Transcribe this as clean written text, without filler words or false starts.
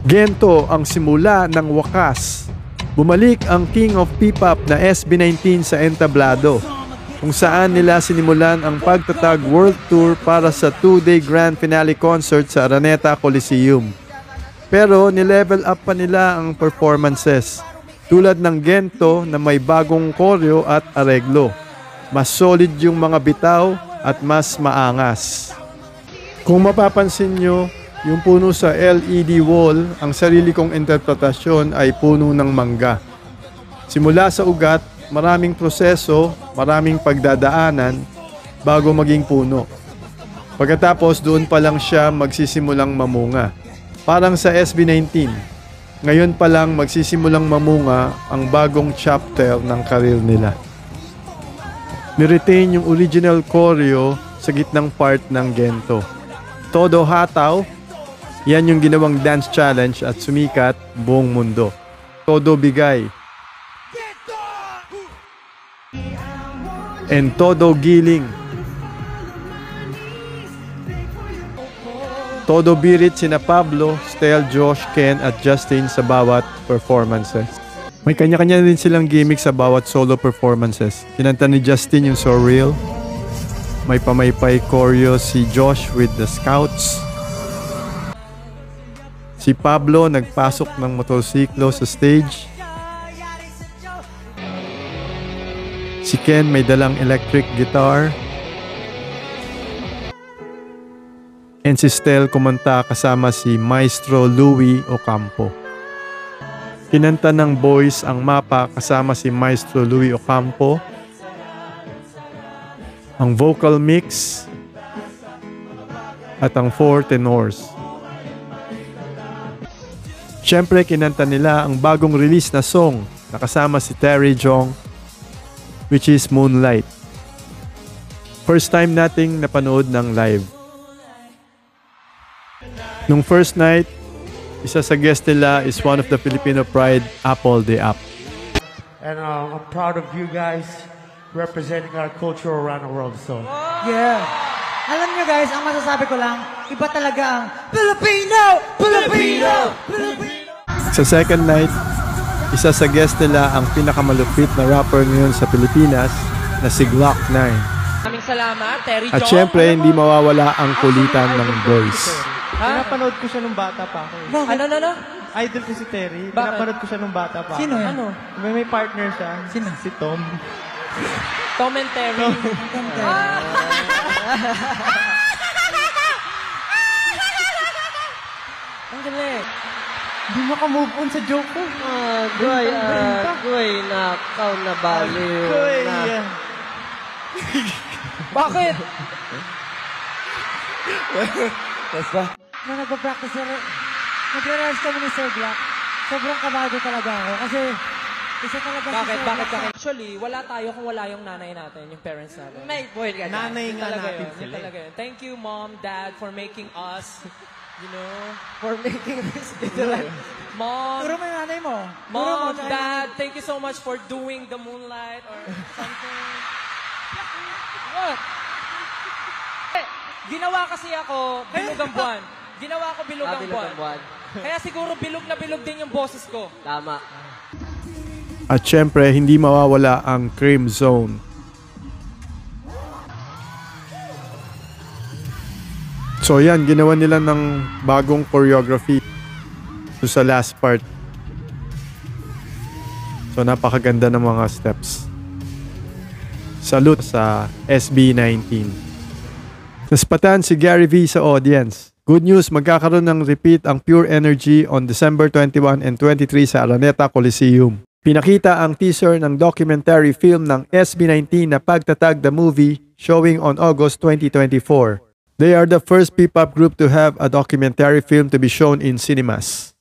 Gento ang simula ng wakas. Bumalik ang King of P-Pop na SB19 sa entablado, kung saan nila sinimulan ang pagtatag world tour para sa 2-day grand finale concert sa Araneta Coliseum. Pero nilevel up pa nila ang performances, tulad ng Gento na may bagong koryo at areglo. Mas solid yung mga bitaw at mas maangas. Kung mapapansin nyo, yung puno sa LED wall, ang sarili kong interpretasyon ay puno ng mangga. Simula sa ugat, maraming proseso, maraming pagdadaanan bago maging puno. Pagkatapos doon pa lang siya magsisimulang mamunga. Parang sa SB19, ngayon pa lang magsisimulang mamunga ang bagong chapter ng career nila. Niretain yung original choreo sa gitnang part ng Gento. Todo hataw, yan yung ginawang dance challenge at sumikat buong mundo. Todo bigay. And todo giling. Todo birit sina Pablo, Stel, Josh, Ken at Justin sa bawat performances. May kanya-kanya din silang gimmick sa bawat solo performances. Kinanta ni Justin yung So Real. May pamaypay choreo si Josh with the Scouts. Si Pablo nagpasok ng motorsiklo sa stage. Si Ken may dalang electric guitar. And si Stel kumanta kasama si Maestro Louie Ocampo. Kinanta ng boys ang mapa kasama si Maestro Louie Ocampo. Ang vocal mix at ang 4 tenors. Siyempre, kinanta nila ang bagong release na song na kasama si Terry Jong, which is Moonlight. First time nating napanood ng live. Nung first night, isa sa guest nila is one of the Filipino pride, Apple the App. And I'm proud of you guys representing our culture around the world. So Yeah. Alam nyo guys, ang masasabi ko lang, iba talaga ang Filipino! Filipino! Filipino! Sa second night, isa sa guest nila ang pinakamalupit na rapper ngayon sa Pilipinas na si Glock 9. Maraming salamat, Terry Jong. At syempre, hindi mawawala ang kulitan ng boys. Pinapanood ko siya nung bata pa ako. Ano? Idol ko si Terry. Bakit? Pinapanood ko siya nung bata pa. Sino yan? Ano? May partner siya. Sino? Si Tom. Tom and Terry. Ang galing. Hindi makamove on sa joke ko. Goy, nakaw na baliw. Koy. Bakit? Nung nagpa-practice na nagre-rehearse kami ni Sir Glock, sobrang kabado talaga ako kasi isa talaga si Bakit? Sir Bakit? Glock. Bakit? Actually, wala tayo kung wala yung nanay natin, yung parents natin. May point ka. Nanay nga natin Yun sila. talaga yun. Thank you, Mom, Dad, for making us, you know, for making this literal. Mom, Turo mo yung nanay mo. Turo mo, Mom, tsaka Dad, thank you so much for doing the moonlight or something. What? Ginawa kasi ako bilugang buwan. Ginawa ko bilugang buwan. Kaya siguro bilog na bilog din yung boses ko. Tama. At syempre, hindi mawawala ang Cream Zone. So yan, ginawa nila ng bagong choreography sa last part. So napakaganda ng mga steps. Salute sa SB19. Naspatan si Gary V sa audience. Good news, magkakaroon ng repeat ang Pure Energy on December 21 and 23 sa Araneta Coliseum. Pinakita ang teaser ng documentary film ng SB19 na Pagtatag the Movie showing on August 2024. They are the first P-pop group to have a documentary film to be shown in cinemas.